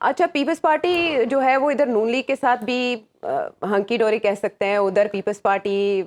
اچھا، Peoples party جو ہے وہ ادھر نون لیگ کے ساتھ بھی ہنکی ڈوری کہہ سکتے ہیں، ادھر People's Party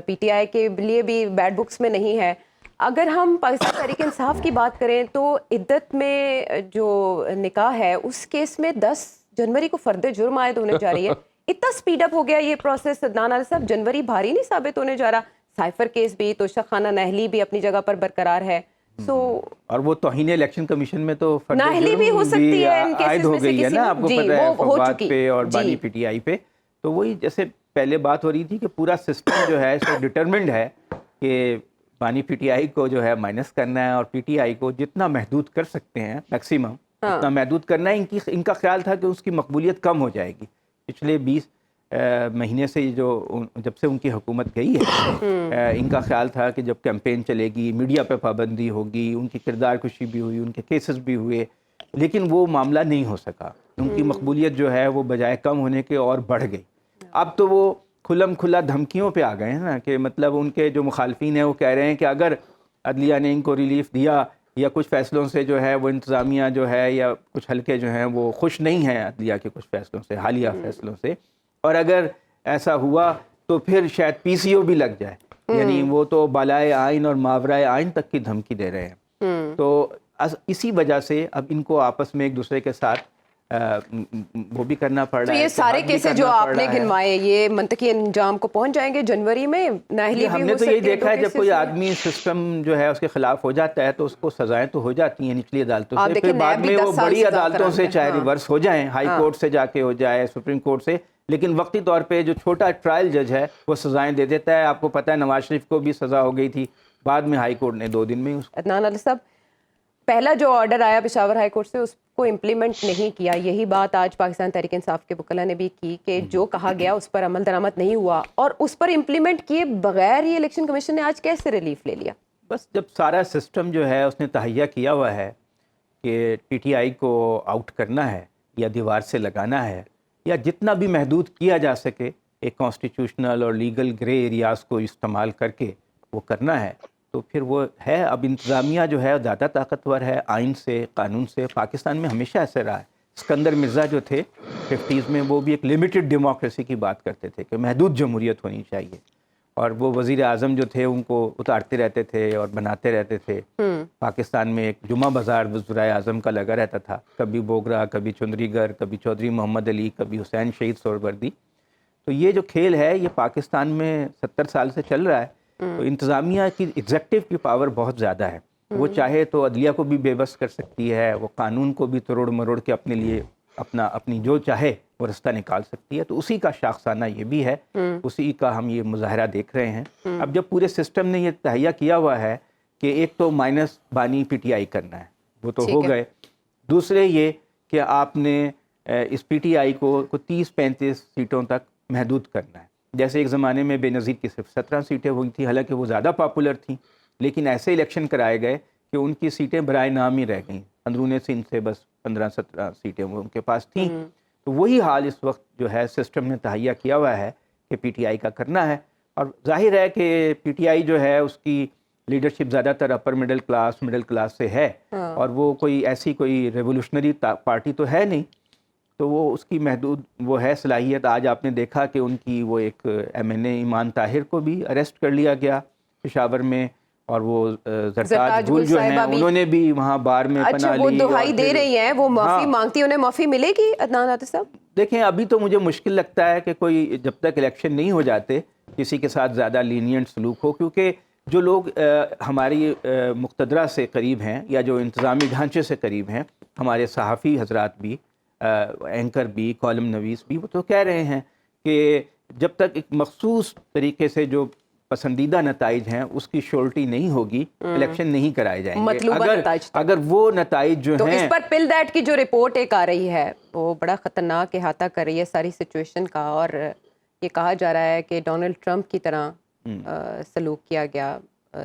P T I کے لیے بھی بیڈ بکس میں نہیں ہے. اگر ہم پاکستان تحریک انصاف کی بات کریں تو عدت میں جو نکاح ہے اس کیس میں 10 جنوری کو فرد جرم عائد ہونے جا رہی ہے. اتنا سپیڈ اپ ہو گیا یہ پروسیس عدنان علی صاحب، جنوری بھاری نہیں ثابت ہونے جا رہا؟ سائفر کیس بھی، توشک خانہ نااہلی بھی اپنی جگہ پر برقرار ہے. اور وہ توہین الیکشن کمیشن میں تو فرد نااہلی بھی ہو جرم سکتی بھی ہے ان عائد کیسز میں ہو سے گئی ہے کسی نا، میں. آپ کو جی پتہ ہے، وہ ہو فواد چکی پہ اور جی بانی پی ٹی آئی پہ. تو وہی جیسے پہلے بات ہو رہی تھی کہ پورا سسٹم جو ہے سو ڈٹرمنڈ ہے کہ بانی پی ٹی آئی کو جو ہے مائنس کرنا ہے اور پی ٹی آئی کو جتنا محدود کر سکتے ہیں میکسیمم اتنا محدود کرنا ہے. ان کا خیال تھا کہ اس کی مقبولیت کم ہو جائے گی. پچھلے 20 مہینے سے جب سے ان کی حکومت گئی ہے، ان کا خیال تھا کہ جب کیمپین چلے گی، میڈیا پہ پابندی ہوگی، ان کی کردار کشی بھی ہوئی، ان کے کیسز بھی ہوئے، لیکن وہ معاملہ نہیں ہو سکا. ان کی مقبولیت جو ہے وہ بجائے کم ہونے کے اور بڑھ گئی. اب تو وہ کھلم کھلا دھمکیوں پہ آ گئے ہیں نا، کہ مطلب ان کے جو مخالفین ہیں وہ کہہ رہے ہیں کہ اگر عدلیہ نے ان کو ریلیف دیا یا کچھ فیصلوں سے جو ہے وہ انتظامیہ جو ہے یا کچھ حلقے جو ہیں وہ خوش نہیں ہیں عدلیہ کے کچھ فیصلوں سے، حالیہ فیصلوں سے، اور اگر ایسا ہوا تو پھر شاید پی سی او بھی لگ جائے. یعنی وہ تو بالائے آئین اور ماورائے آئین تک کی دھمکی دے رہے ہیں. تو اسی وجہ سے اب ان کو آپس میں ایک دوسرے کے ساتھ وہ بھی کرنا پڑ تو رہا ہے. یہ سارے کیسز جو آپ نے گنوائے یہ منطقی انجام کو پہنچ جائیں گے جنوری میں؟ نااہلی ہم بھی نے ہو تو سکتی یہی ہے دیکھا ہے جب کوئی آدمی سسٹم جو ہے اس کے خلاف ہو جاتا ہے تو اس کو سزائیں تو ہو جاتی ہیں نچلی عدالتوں سے، پھر بعد میں وہ بڑی عدالتوں سے چاہے ریورس ہو جائیں، ہائی کورٹ سے جا کے ہو جائے، سپریم کورٹ سے، لیکن وقتی طور پہ جو چھوٹا ٹرائل جج ہے وہ سزائیں دے دیتا ہے. آپ کو پتہ ہے نواز شریف کو بھی سزا ہو گئی تھی، بعد میں ہائی کورٹ نے 2 دن میں اس عدنان علی صاحب پہلا جو آرڈر آیا پشاور ہائی کورٹ سے اس کو امپلیمنٹ نہیں کیا. یہی بات آج پاکستان تحریک انصاف کے وکلاء نے بھی کی کہ جو کہا گیا اس پر عمل درآمد نہیں ہوا، اور اس پر امپلیمنٹ کیے بغیر یہ الیکشن کمیشن نے آج کیسے ریلیف لے لیا؟ بس جب سارا سسٹم جو ہے اس نے تہیہ کیا ہوا ہے کہ پی ٹی آئی کو آؤٹ کرنا ہے یا دیوار سے لگانا ہے یا جتنا بھی محدود کیا جا سکے ایک کانسٹیٹیوشنل اور لیگل گرے ایریاز کو استعمال کر کے وہ کرنا ہے، تو پھر وہ ہے. اب انتظامیہ جو ہے زیادہ طاقتور ہے آئین سے، قانون سے. پاکستان میں ہمیشہ ایسے رہا ہے. اسکندر مرزا جو تھے 50s میں وہ بھی ایک لمیٹڈ ڈیموکریسی کی بات کرتے تھے کہ محدود جمہوریت ہونی چاہیے، اور وہ وزیر اعظم جو تھے ان کو اتارتے رہتے تھے اور بناتے رہتے تھے. پاکستان میں ایک جمعہ بازار وزرائے اعظم کا لگا رہتا تھا، کبھی بوگرا، کبھی چندری گر، کبھی چودھری محمد علی، کبھی حسین شہید سہروردی. تو یہ جو کھیل ہے یہ پاکستان میں 70 سال سے چل رہا ہے. تو انتظامیہ کی ایگزیکٹو کی پاور بہت زیادہ ہے. وہ چاہے تو عدلیہ کو بھی بے بس کر سکتی ہے، وہ قانون کو بھی تروڑ مروڑ کے اپنے لیے اپنی جو چاہے وہ رستہ نکال سکتی ہے. تو اسی کا شاخسانہ یہ بھی ہے، اسی کا ہم یہ مظاہرہ دیکھ رہے ہیں. اب جب پورے سسٹم نے یہ تہیہ کیا ہوا ہے کہ ایک تو مائنس بانی پی ٹی آئی کرنا ہے، وہ تو ہو گئے. دوسرے یہ کہ آپ نے اس پی ٹی آئی کو 30-35 سیٹوں تک محدود کرنا ہے. جیسے ایک زمانے میں بے نظیر کی صرف 17 سیٹیں ہوئی تھیں، حالانکہ وہ زیادہ پاپولر تھیں، لیکن ایسے الیکشن کرائے گئے کہ ان کی سیٹیں برائے نام ہی رہ گئیں. اندرون سندھ سے بس 15-17 سیٹیں وہ ان کے پاس تھیں. تو وہی حال اس وقت جو ہے سسٹم نے تہیہ کیا ہوا ہے کہ پی ٹی آئی کا کرنا ہے. اور ظاہر ہے کہ پی ٹی آئی جو ہے اس کی لیڈرشپ زیادہ تر اپر مڈل کلاس سے ہے، اور وہ کوئی ریولوشنری پارٹی تو ہے نہیں. تو وہ اس کی محدود وہ ہے صلاحیت. آج آپ نے دیکھا کہ ان کی وہ ایک ایم این اے ایمان طاہر کو بھی اریسٹ کر لیا گیا پشاور میں، اور وہ زرتاج گل جو ہیں انہوں نے بھی وہاں بار میں پناہ لی. وہ دہائی دے رہی ہیں، وہ معافی مانگتی، انہیں معافی ملے گی عدنان عاطف صاحب؟ دیکھیں ابھی تو مجھے مشکل لگتا ہے کہ کوئی جب تک الیکشن نہیں ہو جاتے کسی کے ساتھ زیادہ لینینٹ سلوک ہو، کیونکہ جو لوگ ہماری مقتدرہ سے قریب ہیں یا جو انتظامی ڈھانچے سے قریب ہیں، ہمارے صحافی حضرات بھی، اینکر بھی، کالم نویس بھی، وہ تو کہہ رہے ہیں کہ جب تک ایک مخصوص طریقے سے جو پسندیدہ نتائج ہیں اس کی شورٹی نہیں ہوگی الیکشن نہیں کرائے جائیں گے. اگر وہ نتائج جو ہیں تو اس پر پل دیٹ کی جو رپورٹ ایک آ رہی ہے وہ بڑا خطرناک احاطہ کر رہی ہے ساری سچویشن کا، اور یہ کہا جا رہا ہے کہ ڈونلڈ ٹرمپ کی طرح سلوک کیا گیا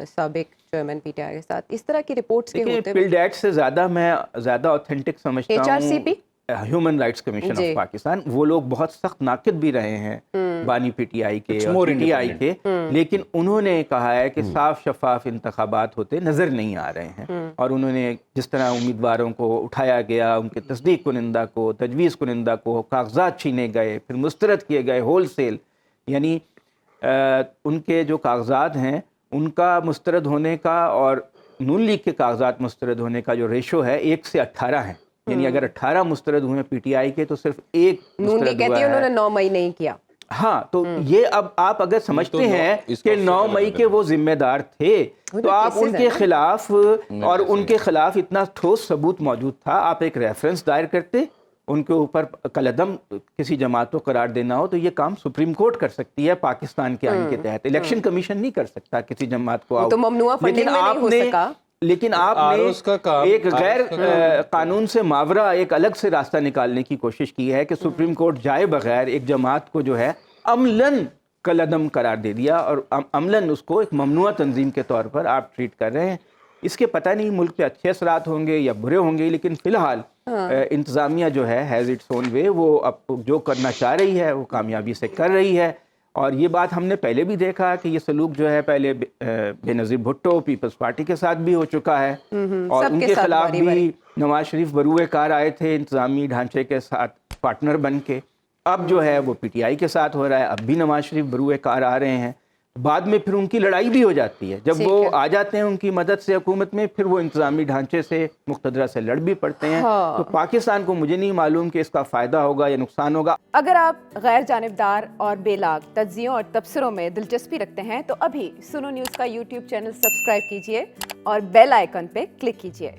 سابق چیئرمین پی ٹی آئی کے ساتھ. اس طرح کی رپورٹس کے ہوتے پل ڈیٹ سے زیادہ میں زیادہ اوتھینٹک سمجھتا ہوں H R C P. Human Rights Commission of Pakistan, وہ لوگ بہت سخت ناقد بھی رہے ہیں بانی پی ٹی آئی کے اور پی ٹی آئی کے، لیکن انہوں نے کہا ہے کہ صاف شفاف انتخابات ہوتے نظر نہیں آ رہے ہیں، اور انہوں نے جس طرح امیدواروں کو اٹھایا گیا، ان کے تصدیق کنندہ کو، تجویز کنندہ کو کاغذات چھینے گئے، پھر مسترد کیے گئے ہول سیل، یعنی ان کے جو کاغذات ہیں ان کا مسترد ہونے کا اور نون لیگ کے کاغذات مسترد ہونے کا جو ریشو ہے 1:18 ہے، یعنی اگر 18 مسترد ہوئے پی ٹی آئی کے تو صرف ایک نون لیگ مسترد کہتی ہوا ہے انہوں نے ہے۔ 9 مئی نہیں کیا۔ ہاں، تو یہ اب آپ اگر سمجھتے ہیں کہ 9 مئی کے وہ ذمہ دار تھے تو آپ ان کے خلاف، اور ان کے خلاف اتنا ٹھوس ثبوت موجود تھا، آپ ایک ریفرنس دائر کرتے، ان کے اوپر کالعدم کسی جماعت کو قرار دینا ہو تو یہ کام سپریم کورٹ کر سکتی ہے پاکستان کے آئین کے تحت، الیکشن کمیشن نہیں کر سکتا کسی جماعت کو تو ممنوعہ فنڈنگ میں نہیں ہو سکا، لیکن آپ نے ایک غیر قانون سے ماورا ایک الگ سے راستہ نکالنے کی کوشش کی ہے کہ سپریم کورٹ جائے بغیر ایک جماعت کو جو ہے عملاً کالعدم قرار دے دیا، اور عملاً اس کو ایک ممنوعہ تنظیم کے طور پر آپ ٹریٹ کر رہے ہیں۔ اس کے پتہ نہیں ملک پہ اچھے اثرات ہوں گے یا برے ہوں گے، لیکن فی الحال انتظامیہ جو ہے ہیز اٹس اون وے، وہ اب جو کرنا چاہ رہی ہے وہ کامیابی سے کر رہی ہے، اور یہ بات ہم نے پہلے بھی دیکھا کہ یہ سلوک جو ہے پہلے بے نظیر بھٹو پیپلز پارٹی کے ساتھ بھی ہو چکا ہے، اور ان کے خلاف بھی نواز شریف بروئے کار آئے تھے انتظامی ڈھانچے کے ساتھ پارٹنر بن کے، اب جو ہے وہ پی ٹی آئی کے ساتھ ہو رہا ہے، اب بھی نواز شریف بروئے کار آ رہے ہیں، بعد میں پھر ان کی لڑائی بھی ہو جاتی ہے، جب وہ آ جاتے ہیں ان کی مدد سے حکومت میں، پھر وہ انتظامی ڈھانچے سے مقتدرہ سے لڑ بھی پڑتے ہیں، تو پاکستان کو مجھے نہیں معلوم کہ اس کا فائدہ ہوگا یا نقصان ہوگا۔ اگر آپ غیر جانبدار اور بے لاگ تجزیوں اور تبصروں میں دلچسپی رکھتے ہیں تو ابھی سنو نیوز کا یوٹیوب چینل سبسکرائب کیجئے اور بیل آئیکن پہ کلک کیجئے۔